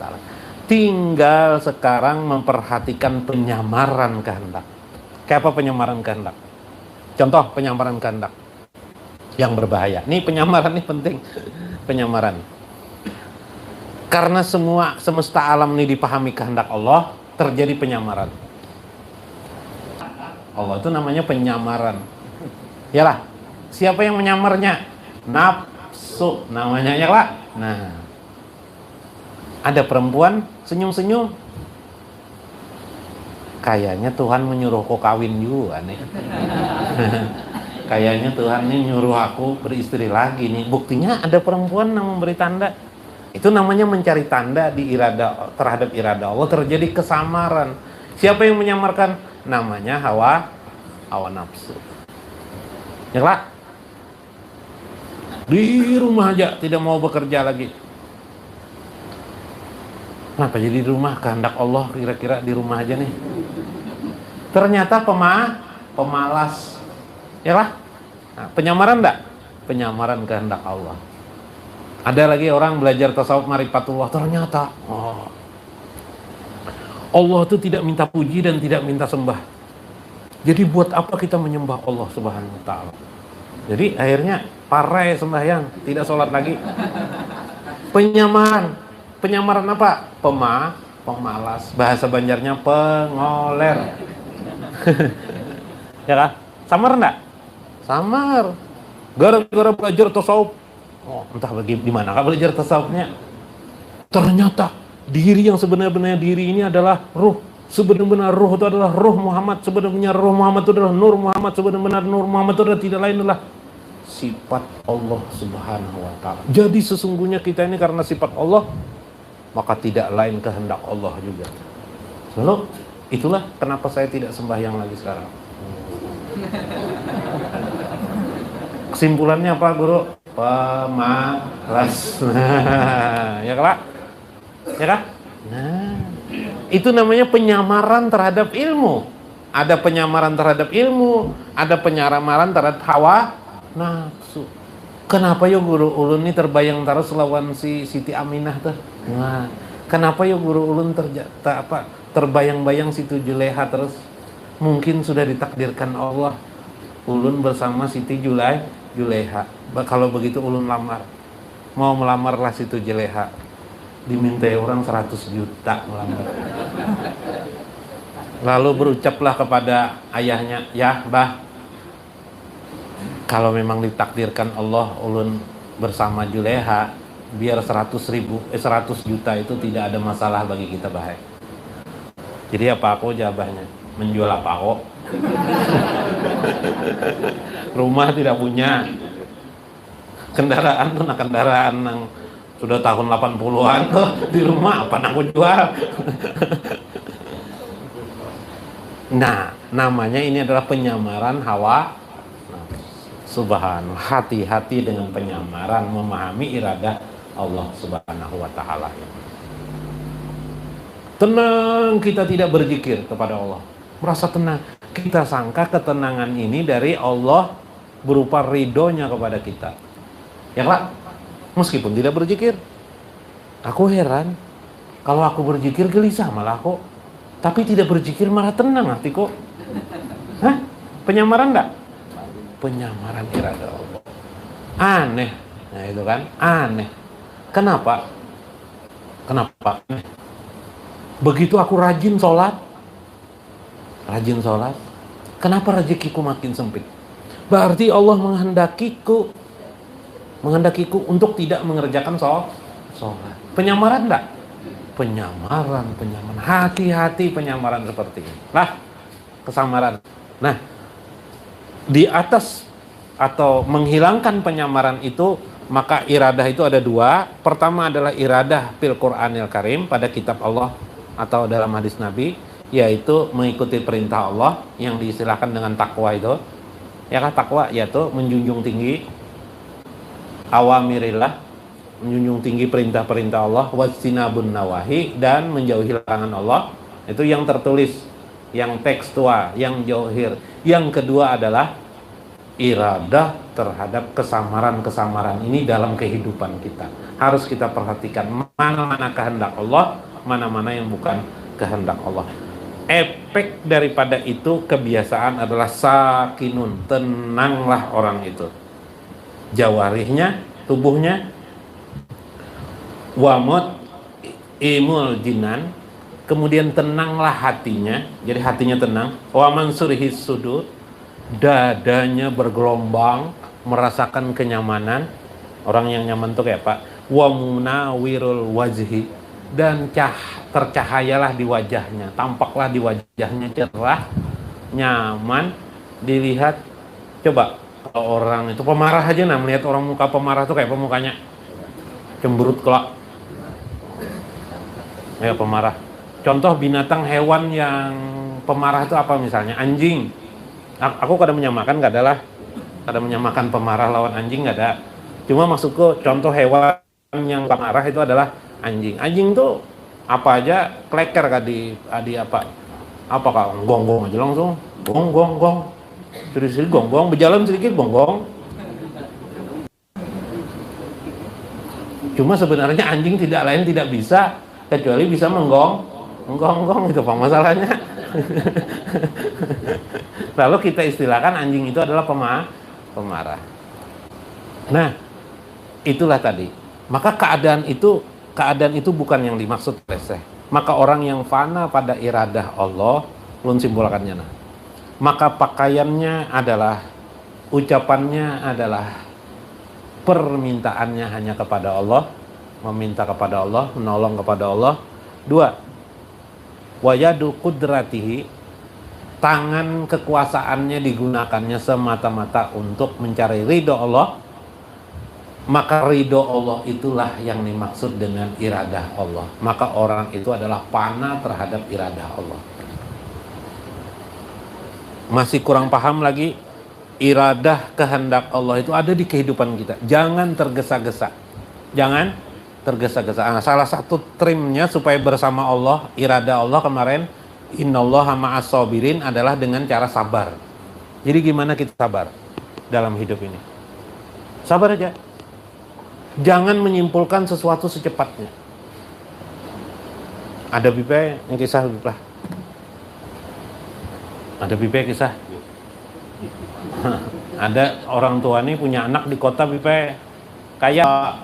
Ta'ala. Tinggal sekarang memperhatikan penyamaran kehendak. Kayak apa penyamaran kehendak? Contoh penyamaran kehendak yang berbahaya. Nih penyamaran ini penting. Penyamaran. Karena semesta alam ini dipahami kehendak Allah, terjadi penyamaran. Allah itu namanya penyamaran. Yalah, siapa yang menyamarnya? Nafsu namanya, ya lah. Nah, ada perempuan senyum-senyum, kayaknya Tuhan menyuruh kau kawin juga nih. Kayaknya Tuhan nih nyuruh aku beristri lagi nih. Buktinya ada perempuan yang memberi tanda. Itu namanya mencari tanda di irada, terhadap irada Allah, terjadi kesamaran. Siapa yang menyamarkan? Namanya hawa nafsu. Ya lah. Di rumah aja tidak mau bekerja lagi. Kenapa jadi di rumah? Kehendak Allah kira-kira di rumah aja nih. Ternyata pemalas. Ya lah. Nah, penyamaran enggak? Penyamaran kehendak Allah. Ada lagi orang belajar tasawuf marifatullah, ternyata Allah itu tidak minta puji dan tidak minta sembah. Jadi buat apa kita menyembah Allah Subhanahu wa taala? Jadi akhirnya parai sembahyang, tidak sholat lagi. Penyamaran apa? Pemalas. Bahasa Banjarnya pengoler. Ya kan? Samar enggak? Samar. Gara-gara belajar tasawuf. Entah gimana kah belajar tasawufnya. Ternyata diri yang sebenarnya diri ini adalah ruh. Sebenarnya ruh itu adalah ruh Muhammad. Sebenarnya ruh Muhammad itu adalah nur Muhammad. Sebenarnya nur Muhammad itu adalah tidak lain adalah sifat Allah Subhanahu wa ta'ala. Jadi sesungguhnya kita ini karena sifat Allah, maka tidak lain kehendak Allah juga. Lalu itulah kenapa saya tidak sembahyang lagi sekarang. Kesimpulannya apa, Guru? Pemalas. Ya kan? Ya kan? Nah, itu namanya penyamaran terhadap ilmu. Ada penyamaran terhadap ilmu, ada penyamaran terhadap hawa nafsu. Kenapa ya Guru Ulun ini terbayang terus lawan si Siti Aminah tuh? Nah, kenapa ya Guru Ulun terbayang-bayang Siti Juleha terus? Mungkin sudah ditakdirkan Allah Ulun bersama Siti Juleha. Kalau begitu Ulun lamar. Mau melamarlah Siti Juleha. Dimintai orang 100 juta melamar. Lalu berucaplah kepada ayahnya, "Ya, Bah, kalau memang ditakdirkan Allah Ulun bersama Juleha, biar 100 juta itu tidak ada masalah bagi kita, Bah." Jadi apa aku jawabnya? Menjual apa kok? Rumah tidak punya. Kendaraan tuh kendaraan yang sudah tahun 80-an tuh di rumah apa nak jual. Nah, namanya ini adalah penyamaran hawa. Subhanallah, hati-hati dengan penyamaran memahami irada Allah Subhanahu wa taala. Tenang, kita tidak berzikir kepada Allah. Merasa tenang. Kita sangka ketenangan ini dari Allah berupa ridhonya kepada kita. Ya Pak? Meskipun tidak berzikir. Aku heran, kalau aku berzikir gelisah malah kok. Tapi tidak berzikir malah tenang hatiku. Hah? Penyamaran enggak? Penyamaran irada Allah. Aneh. Nah itu kan, aneh. Kenapa? Begitu aku rajin sholat, kenapa rezekiku makin sempit? Berarti Allah menghendakiku untuk tidak mengerjakan sholat. Penyamaran enggak? Penyamaran. Hati-hati penyamaran seperti ini. Lah, kesamaran. Nah, di atas atau menghilangkan penyamaran itu, maka iradah itu ada dua. Pertama adalah iradah fil Qur'anil Karim, pada kitab Allah atau dalam hadis Nabi, yaitu mengikuti perintah Allah yang diistilahkan dengan takwa itu. Ya kan, takwa yaitu menjunjung tinggi awamirillah, menjunjung tinggi perintah-perintah Allah, wajtinabun nawahi, dan menjauhi larangan Allah. Itu yang tertulis, yang tekstual, yang jauhir. Yang kedua adalah iradah terhadap kesamaran-kesamaran ini dalam kehidupan kita. Harus kita perhatikan mana-mana kehendak Allah, mana-mana yang bukan kehendak Allah. Efek daripada itu kebiasaan adalah sakinun, tenanglah orang itu. Jawarihnya, tubuhnya, wamut imul jinan, kemudian tenanglah hatinya, jadi hatinya tenang. Wa mansurihis sudur, dadanya bergelombang, merasakan kenyamanan. Orang yang nyaman tuh kayak Pak. Wa munawirul wajhi, dan tercahayalah di wajahnya, tampaklah di wajahnya cerah, nyaman dilihat. Coba kalau orang itu pemarah aja, nah melihat orang muka pemarah tuh kayak pemukanya cemberut kelak. Ya pemarah. Contoh binatang hewan yang pemarah itu apa misalnya? Anjing. Aku kadang menyamakan, nggak ada lah. Kadang menyamakan pemarah lawan anjing nggak ada. Cuma maksudku contoh hewan yang pemarah itu adalah anjing. Anjing tuh apa aja kleker kah di apa kah gonggong aja langsung gong sedikit gonggong, berjalan sedikit gonggong. Cuma sebenarnya anjing tidak bisa kecuali bisa menggong itu apa masalahnya. Lalu kita istilahkan anjing itu adalah pemarah. Nah, itulah tadi. Maka keadaan itu bukan yang dimaksud oleh Syekh. Maka orang yang fana pada iradah Allah, belum simpulkannya. Nah. Maka pakaiannya adalah, ucapannya adalah, permintaannya hanya kepada Allah, meminta kepada Allah, menolong kepada Allah. 2. Wayadu kudratihi, tangan kekuasaannya digunakannya semata-mata untuk mencari ridho Allah. Maka ridho Allah itulah yang dimaksud dengan iradah Allah. Maka orang itu adalah fana terhadap iradah Allah. Masih kurang paham lagi? Iradah kehendak Allah itu ada di kehidupan kita. Jangan tergesa-gesa. Nah, salah satu trimnya supaya bersama Allah, iradah Allah kemarin, innallaha ma'as sabirin, adalah dengan cara sabar. Jadi gimana kita sabar dalam hidup ini? Sabar aja. Jangan menyimpulkan sesuatu secepatnya. Ada bipe yang kisah lah. Ada bipe kisah. Ada orang tua nih punya anak di kota bipe kaya,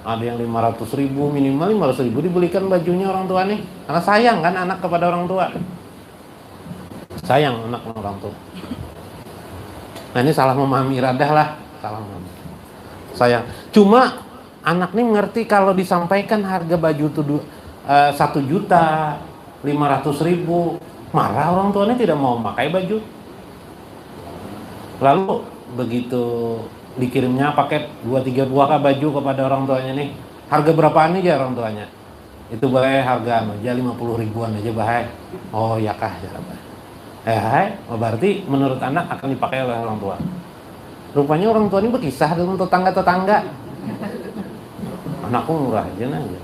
ada yang 500.000, minimal 500.000 dibelikan bajunya orang tua nih, karena sayang kan anak kepada orang tua. Sayang anak orang tua. Nah ini salah memahami iradah lah, salah memahami. Sayang. Cuma anak nih ngerti kalau disampaikan harga baju itu 1.500.000, marah orang tuanya tidak mau pakai baju. Lalu begitu dikirimnya paket 2-3 buah baju kepada orang tuanya nih, harga berapaan aja orang tuanya? Itu bahaya harga aja 50 ribuan aja bahaya. Oh ya kah, berarti menurut anak akan dipakai oleh orang tua. Rupanya orang tua ini berkisah dengan tetangga-tetangga. Anakku murah aja nanya.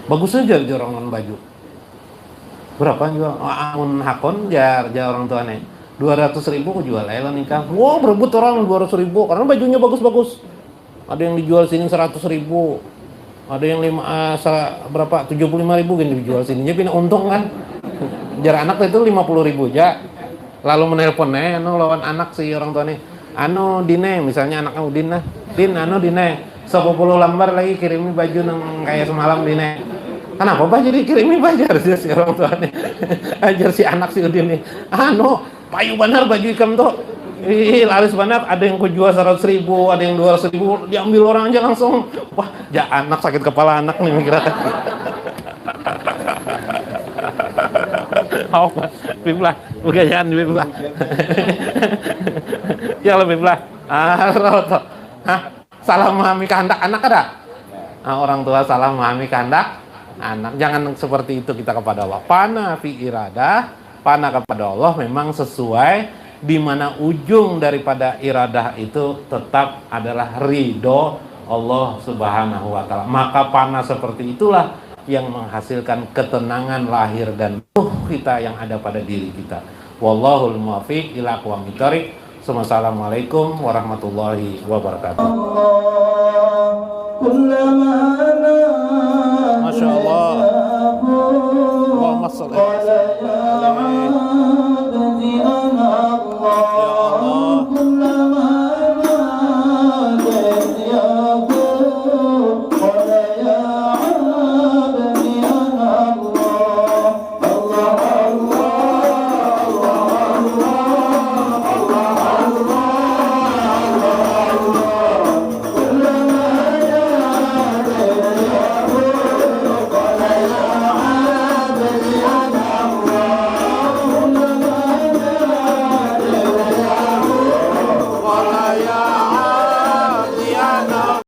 Bagus aja orang baju. Berapa jual? Amun hakon jar orang tuanya. 200.000 aku jual lah nikah. Wow, berebut orang 200.000 karena bajunya bagus-bagus. Ada yang dijual sini 100.000. Ada yang 75.000 kan dijual sini. Jadi untung kan. Jar anak itu 50.000 aja. Lalu menelponnya lawan anak si orang tuanya. Dine, misalnya anaknya Udin lah. Din, Dine, 10 lembar lagi kirimi baju nang kayak semalam Dine. Kenapa Pak jadi kirimi baju ajar si orang tuanya. Ajar si anak si Udin nih. Payu benar baju ikam tuh. Laris benar, ada yang kujual 100.000, ada yang 200.000, diambil orang aja langsung. Wah, anak sakit kepala anak nih mikirnya. Oh, biblah, begayaan biblah. Ya lebih belah. Salah memahami kehendak anak ada? Orang tua salah memahami kehendak anak. Jangan seperti itu kita kepada Allah. Pana fi iradah, pana kepada Allah memang sesuai, di mana ujung daripada iradah itu tetap adalah ridho Allah Subhanahu wa taala. Maka pana seperti itulah yang menghasilkan ketenangan lahir dan ruh kita yang ada pada diri kita. Wallahul muwaffiq ila aqwamit thoriq. Wassalamualaikum warahmatullahi wabarakatuh. Masya Allah.